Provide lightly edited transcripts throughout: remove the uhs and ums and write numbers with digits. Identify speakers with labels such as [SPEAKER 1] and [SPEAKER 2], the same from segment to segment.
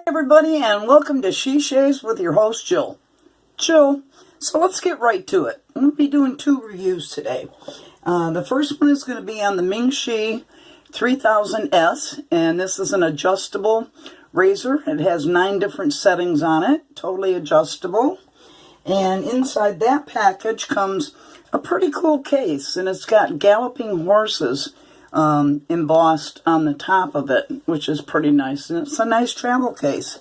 [SPEAKER 1] Everybody, and welcome to She Shaves with your host Jill. So let's get right to it. I'm going to be doing 2 reviews today. The first one is going to be on the Ming Shi 3000S, and this is an adjustable razor. It has 9 different settings on it, totally adjustable. And inside that package comes a pretty cool case, and it's got galloping horses embossed on the top of it, which is pretty nice. And it's a nice travel case.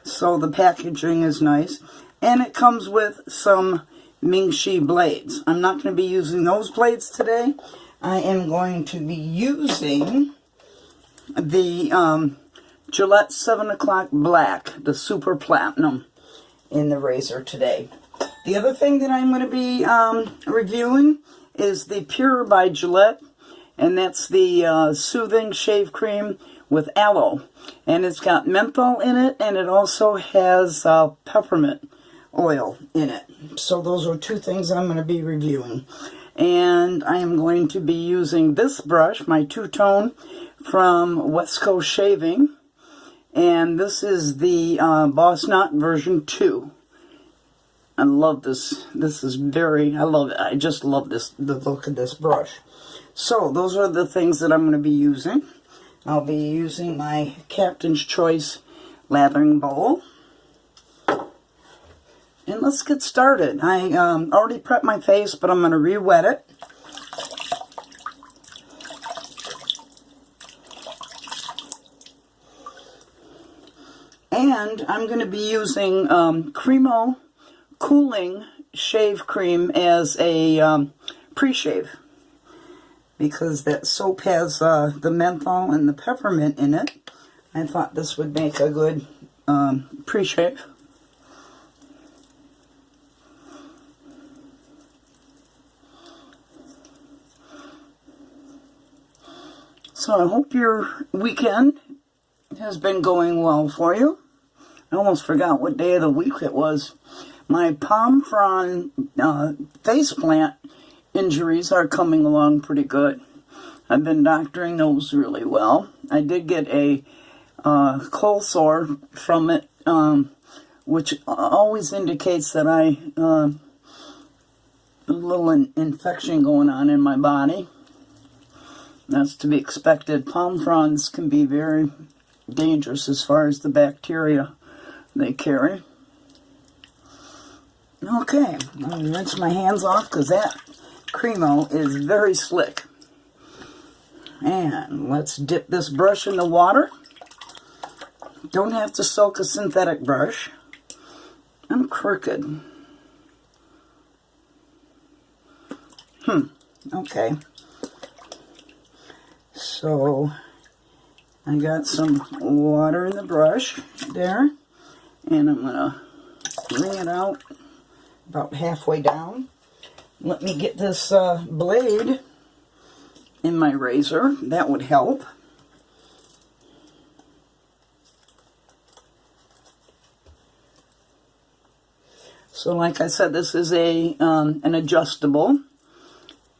[SPEAKER 1] So the packaging is nice. And it comes with some Ming Shi blades. I'm not going to be using those blades today. I am going to be using the Gillette 7 o'clock black, the super platinum, in the razor today. The other thing that I'm going to be reviewing is the Pure by Gillette. And that's the Soothing Shave Cream with Aloe. And it's got menthol in it, and it also has Peppermint Oil in it. So those are 2 things I'm going to be reviewing. And I am going to be using this brush, my 2-tone from West Coast Shaving. And this is the Boss Knot version 2. I love this. This is I love it. I just love the look of this brush. So, those are the things that I'm going to be using. I'll be using my Captain's Choice lathering bowl. And let's get started. I already prepped my face, but I'm going to re-wet it. And I'm going to be using Cremo Cooling Shave Cream as a pre-shave, because that soap has the menthol and the peppermint in it. I thought this would make a good pre-shave. So I hope your weekend has been going well for you. I almost forgot what day of the week it was. My palm frond faceplant injuries are coming along pretty good. I've been doctoring those really well. I did get a cold sore from it, which always indicates that a little infection going on in my body. That's to be expected. Palm fronds can be very dangerous as far as the bacteria they carry. Okay, I'm going to rinse my hands off because that Cremo is very slick. And let's dip this brush in the water. Don't have to soak a synthetic brush. I'm crooked. Okay. So I got some water in the brush there, and I'm gonna wring it out about halfway down. Let me get this blade in my razor. That would help. So like I said, this is an adjustable,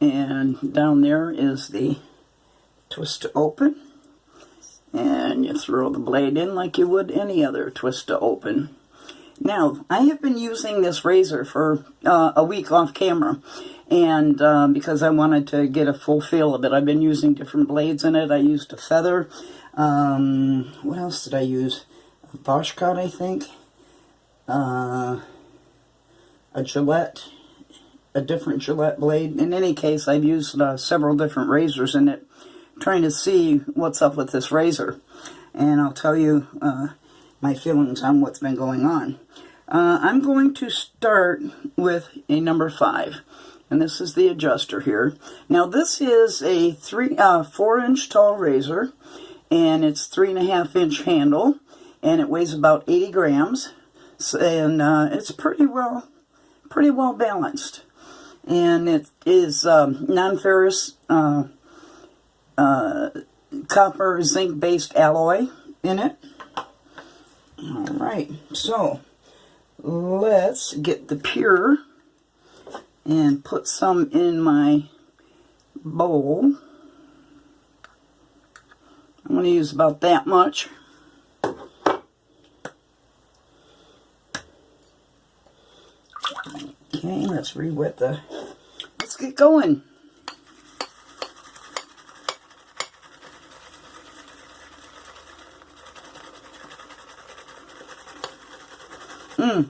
[SPEAKER 1] and down there is the twist to open, and you throw the blade in like you would any other twist to open. Now, I have been using this razor for a week off camera, and because I wanted to get a full feel of it, I've been using different blades in it. I used a feather. What else did I use? A Bosch cut, I think. A Gillette, a different Gillette blade. In any case, I've used several different razors in it, trying to see what's up with this razor. And I'll tell you my feelings on what's been going on. I'm going to start with a number 5. And this is the adjuster here. Now this is a 4-inch tall razor. And it's 3.5-inch handle. And it weighs about 80 grams. And it's pretty well balanced. And it is non-ferrous copper zinc based alloy in it. Alright, so let's get the pure and put some in my bowl. I'm going to use about that much. Okay, let's re-wet the... Let's get going.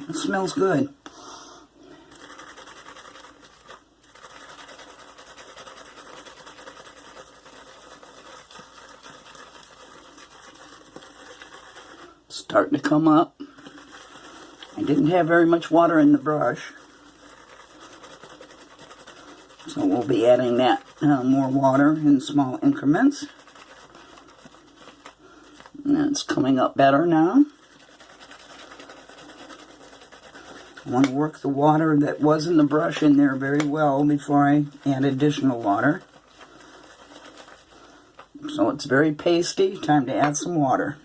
[SPEAKER 1] It smells good. Starting to come up. I didn't have very much water in the brush, so we'll be adding that more water in small increments. And it's coming up better now. I want to work the water that was in the brush in there very well before I add additional water. So it's very pasty. Time to add some water.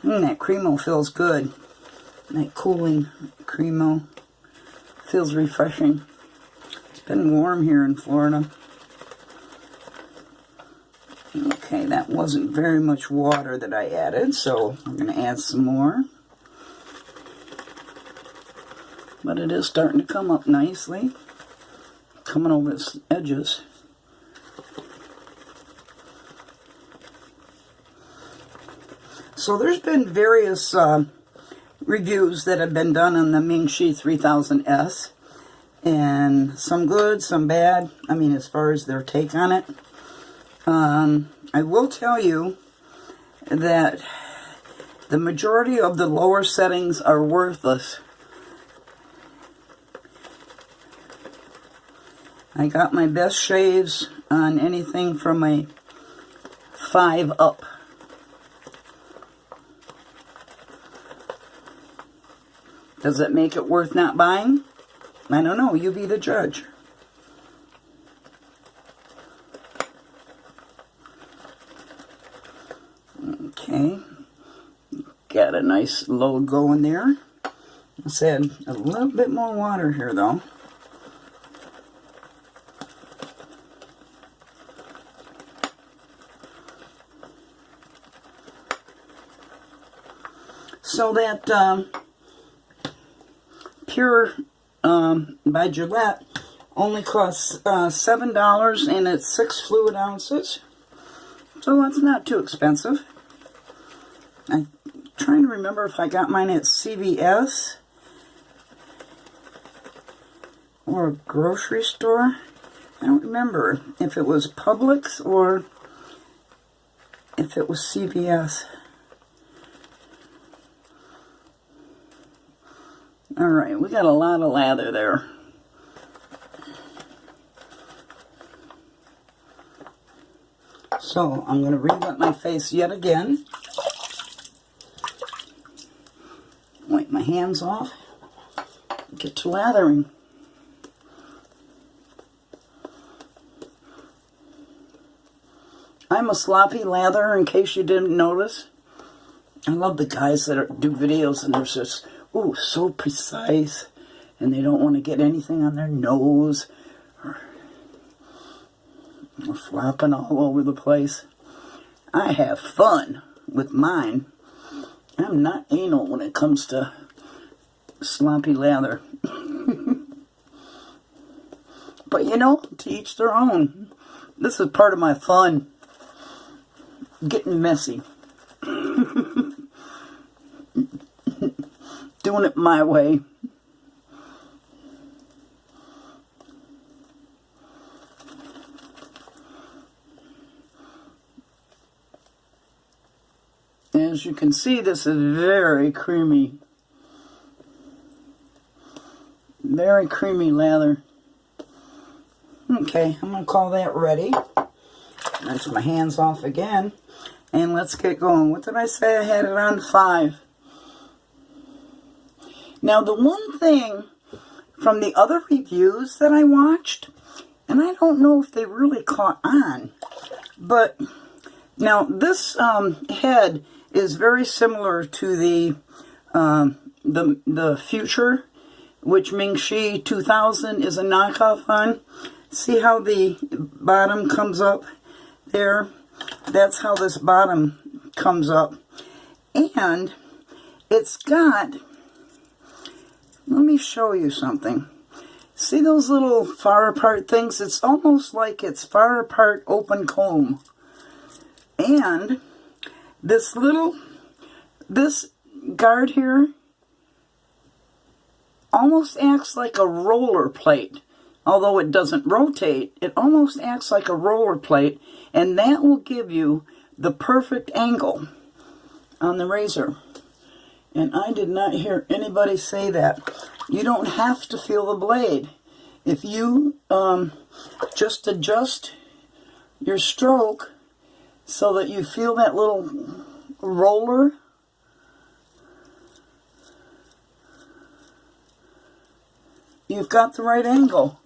[SPEAKER 1] That Cremo feels good. That cooling Cremo feels refreshing. It's been warm here in Florida. Okay, that wasn't very much water that I added, so I'm going to add some more. But it is starting to come up nicely. Coming over its edges. So there's been various reviews that have been done on the Ming Shi 3000S. And some good, some bad. I mean, as far as their take on it. I will tell you that the majority of the lower settings are worthless. I got my best shaves on anything from a 5 up. Does it make it worth not buying? I don't know. You be the judge. Okay. Got a nice load going there. Let's add a little bit more water here, though. So that Pure by Gillette only costs $7 and it's 6 fluid ounces. So that's not too expensive. I'm trying to remember if I got mine at CVS or a grocery store. I don't remember if it was Publix or if it was CVS. Alright, we got a lot of lather there. So, I'm going to re-wet my face yet again. Wipe my hands off. Get to lathering. I'm a sloppy latherer, in case you didn't notice. I love the guys that do videos and they're just, ooh, so precise. And they don't want to get anything on their nose. Or flopping all over the place. I have fun with mine. I'm not anal when it comes to sloppy lather. But you know, to each their own. This is part of my fun. Getting messy. Doing it my way. As you can see, this is very creamy. Very creamy lather. Okay, I'm going to call that ready. Rinse my hands off again. And let's get going. What did I say? I had it on 5. Now, the one thing from the other reviews that I watched, and I don't know if they really caught on, but now this head is very similar to the Future, which Ming Shi 3000 is a knockoff on. See how the bottom comes up there? That's how this bottom comes up. And it's got, let me show you something. See those little far apart things? It's almost like it's far apart open comb. And this guard here almost acts like a roller plate. Although it doesn't rotate, it almost acts like a roller plate, and that will give you the perfect angle on the razor. And I did not hear anybody say that. You don't have to feel the blade. If you just adjust your stroke so that you feel that little roller, you've got the right angle.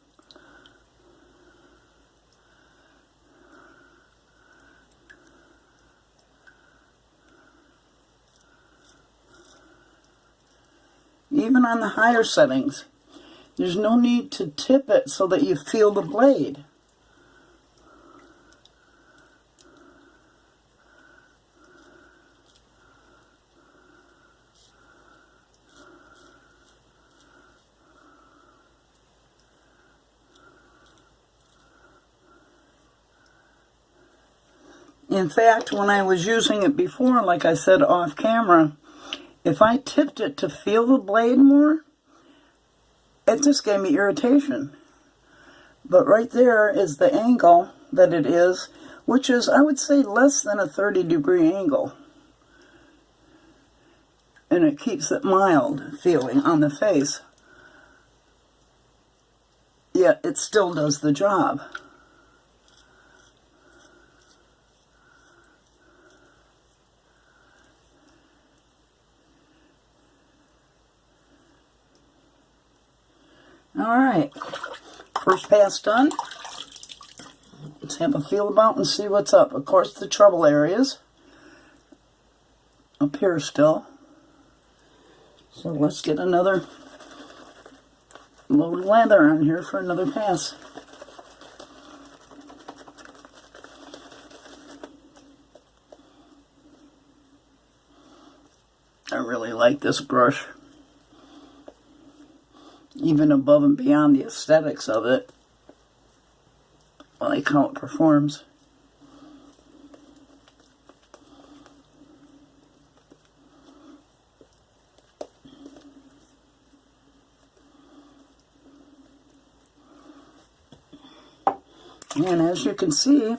[SPEAKER 1] Even on the higher settings, there's no need to tip it so that you feel the blade. In fact, when I was using it before, like I said off camera, if I tipped it to feel the blade more, it just gave me irritation. But right there is the angle that it is, which is, I would say, less than a 30-degree angle. And it keeps it mild feeling on the face. Yet it still does the job. Alright, first pass done. Let's have a feel about and see what's up. Of course, the trouble areas up here still. So let's get another load of lather on here for another pass. I really like this brush. Even above and beyond the aesthetics of it, I like how it performs. And as you can see,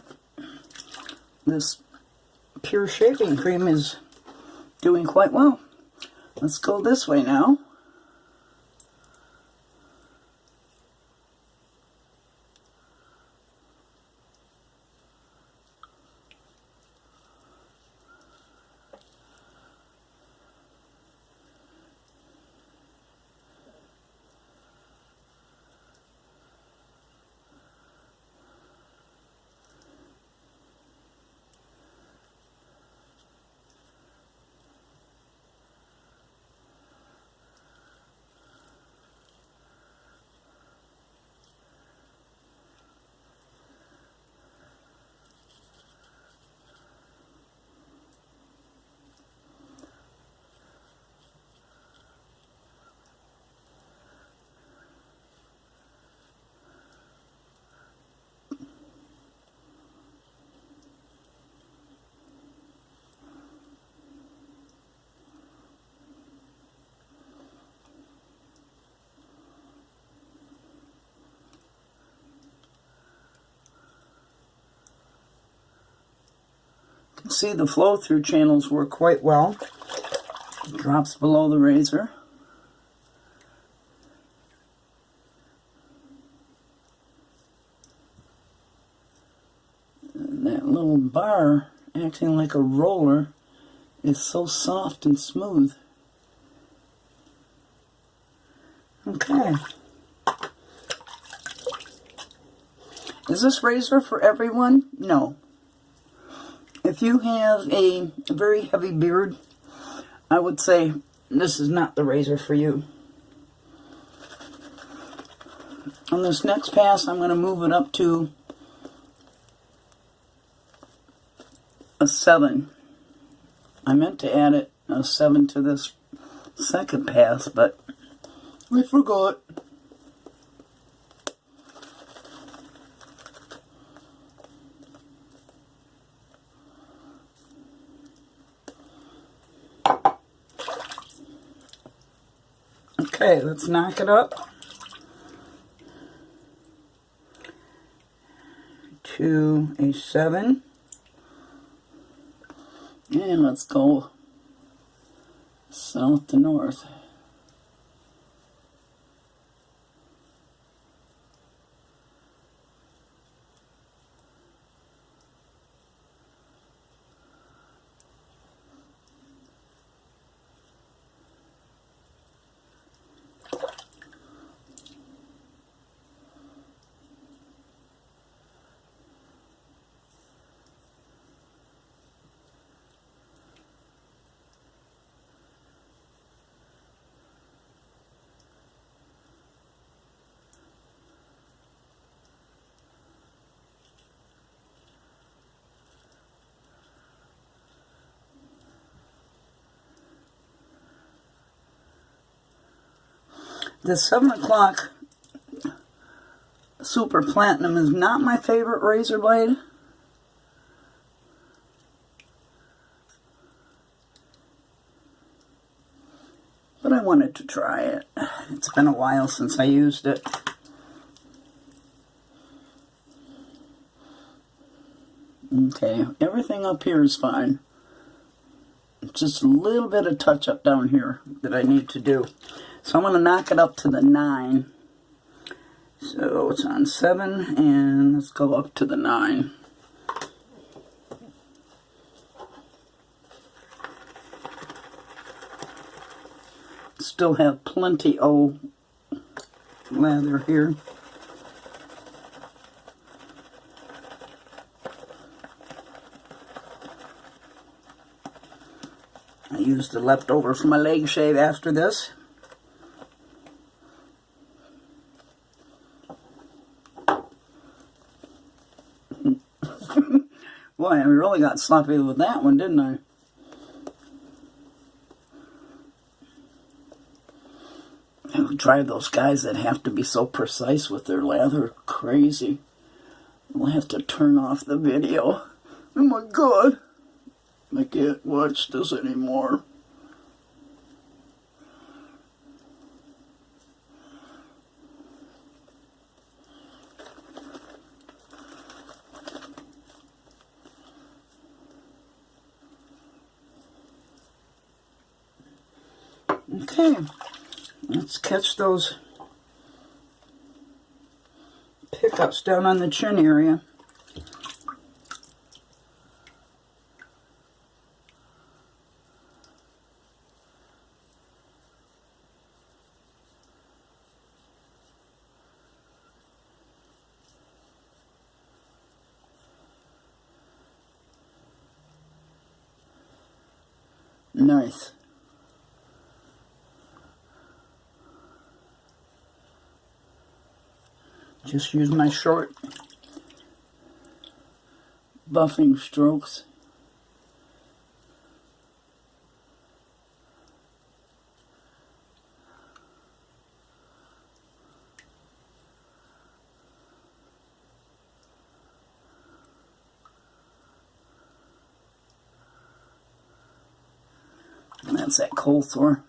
[SPEAKER 1] this pure shaving cream is doing quite well. Let's go this way now. See, the flow through channels work quite well. It drops below the razor. And that little bar acting like a roller, is so soft and smooth. Okay. Is this razor for everyone? No. If you have a very heavy beard, I would say this is not the razor for you. On this next pass, I'm going to move it up to a 7. I meant to add a 7 to this second pass, but I forgot. Okay, let's knock it up to a 7. And let's go south to north. The 7 o'clock Super Platinum is not my favorite razor blade. But I wanted to try it. It's been a while since I used it. Okay, everything up here is fine. Just a little bit of touch up down here that I need to do. So I'm going to knock it up to the 9. So it's on 7, and let's go up to the 9. Still have plenty of lather here. I used the leftover from my leg shave after this. Boy, I really got sloppy with that one, didn't I? It would drive those guys that have to be so precise with their lather crazy. We'll have to turn off the video. Oh my God. I can't watch this anymore. Okay, let's catch those pickups down on the chin area. Nice. Just use my short buffing strokes. And that's that cold sore.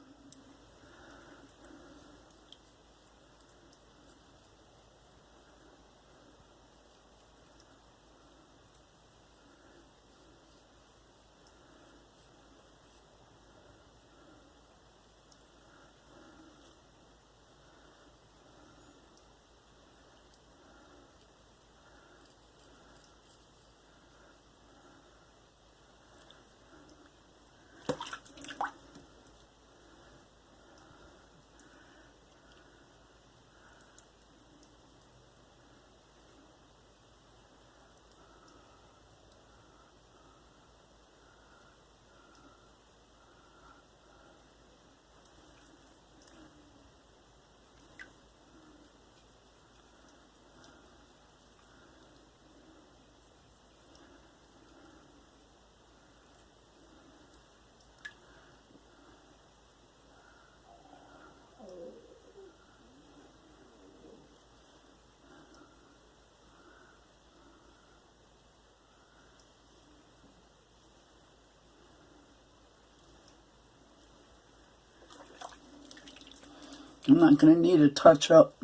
[SPEAKER 1] I'm not going to need a touch-up.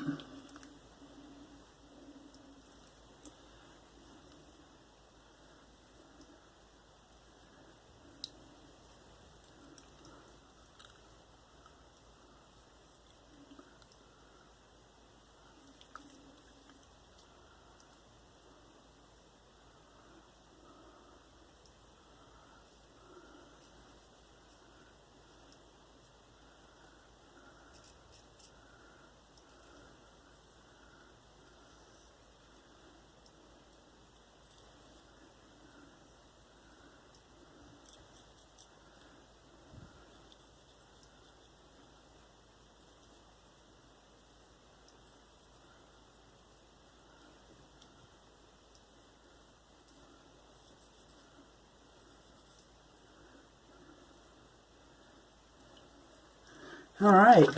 [SPEAKER 1] Alright,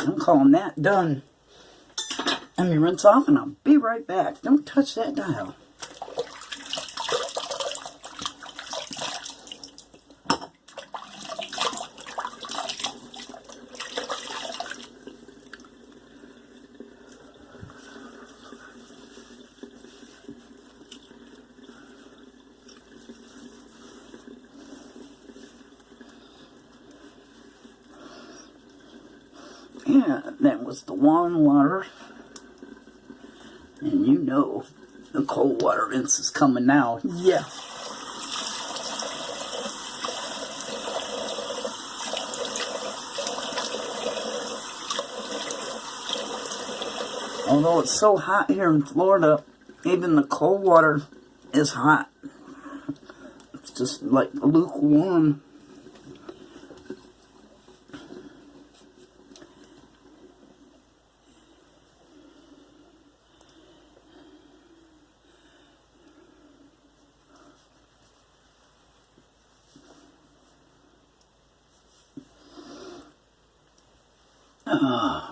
[SPEAKER 1] I'm calling that done. Let me rinse off and I'll be right back. Don't touch that dial. Yeah, that was the warm water. And you know the cold water rinse is coming now. Yeah. Although it's so hot here in Florida, even the cold water is hot. It's just like lukewarm.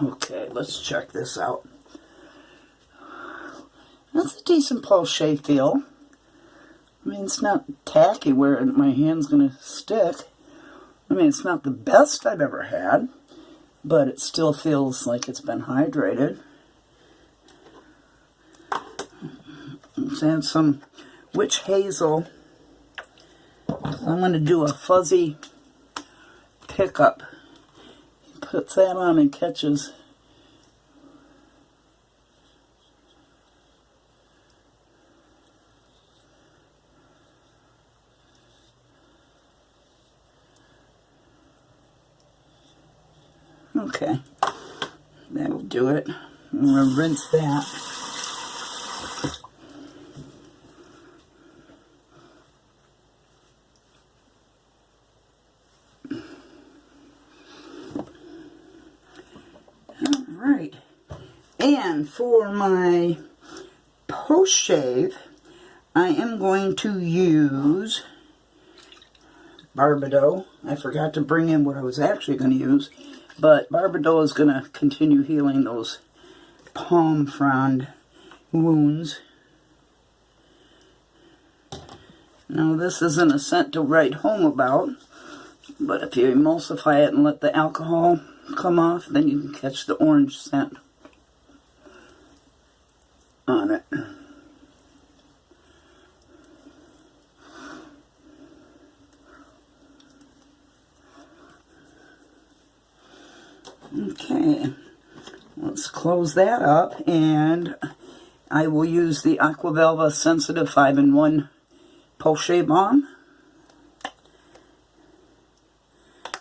[SPEAKER 1] Okay, let's check this out. That's a decent pulse shave feel. I mean, it's not tacky where my hand's going to stick. I mean, it's not the best I've ever had, but it still feels like it's been hydrated. Let's add some witch hazel. I'm going to do a fuzzy pickup. Puts that on and catches. Okay, that'll do it. I'm going to rinse that. Alright, and for my post-shave, I am going to use Barbedeaux. I forgot to bring in what I was actually going to use, but Barbedeaux is going to continue healing those palm frond wounds. Now, this isn't a scent to write home about, but if you emulsify it and let the alcohol come off, then you can catch the orange scent on it. Okay, let's close that up, and I will use the Aqua Velva Sensitive 5-in-1 Post-Shave Balm.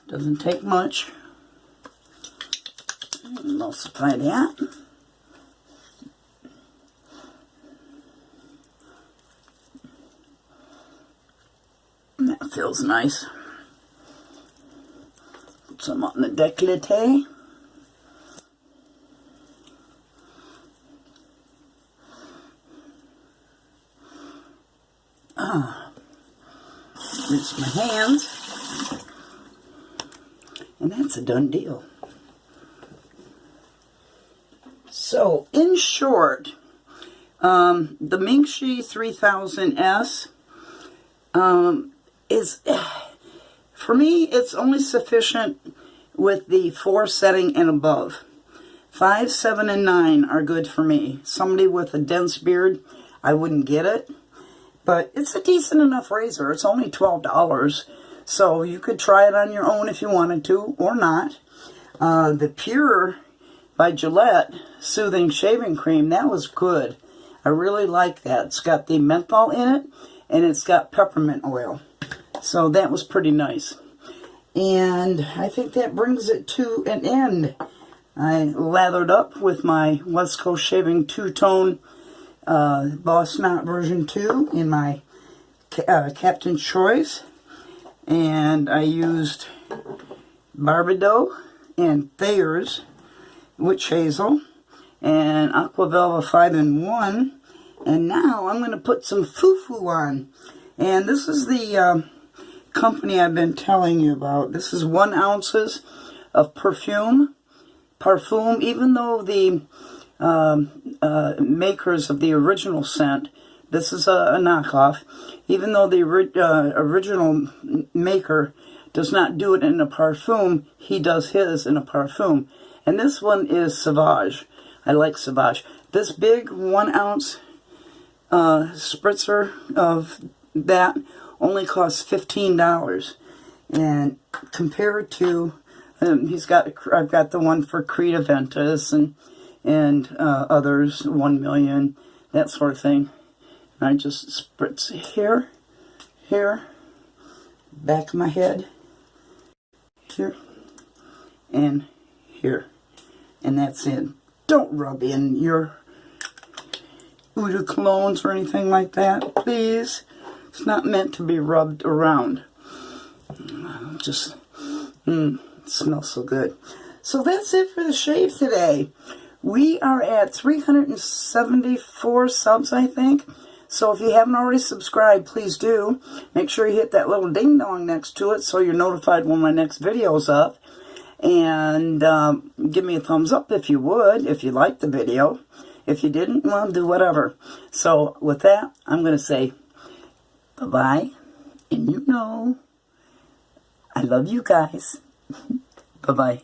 [SPEAKER 1] Doesn't take much. Emulsify that. That feels nice. Put some on the décolleté. Rinse my hands. And that's a done deal. So, in short, the Ming Shi 3000S is, for me, it's only sufficient with the 4 setting and above. 5, 7, and 9 are good for me. Somebody with a dense beard, I wouldn't get it. But it's a decent enough razor. It's only $12. So you could try it on your own if you wanted to, or not. The Pure by Gillette Soothing Shaving Cream, that was good. I really like that. It's got the menthol in it, and it's got peppermint oil. So that was pretty nice. And I think that brings it to an end. I lathered up with my West Coast Shaving Two-Tone Boss Knot version 2 in my Captain's Choice. And I used Barbedeaux and Thayers Witch Hazel and Aqua Velva 5-in-1. And now I'm going to put some foo-foo on. And this is the company I've been telling you about. This is 1 ounces of Parfum. Even though the makers of the original scent, this is a knockoff, even though the original maker does not do it in a Parfum, he does his in a Parfum. And this one is Sauvage. I like Sauvage. This big 1 ounce spritzer of that only costs $15. And compared to, I've got the one for Creed Aventus and others, 1 million, that sort of thing. And I just spritz here, back of my head, here, and here. And that's it. Don't rub in your eau de colognes or anything like that, please. It's not meant to be rubbed around. Just, it smells so good. So that's it for the shave today. We are at 374 subs, I think. So if you haven't already subscribed, please do. Make sure you hit that little ding-dong next to it so you're notified when my next video is up. And give me a thumbs up if you would, if you liked the video. If you didn't, well, do whatever. So with that, I'm going to say bye-bye. And you know, I love you guys. Bye-bye.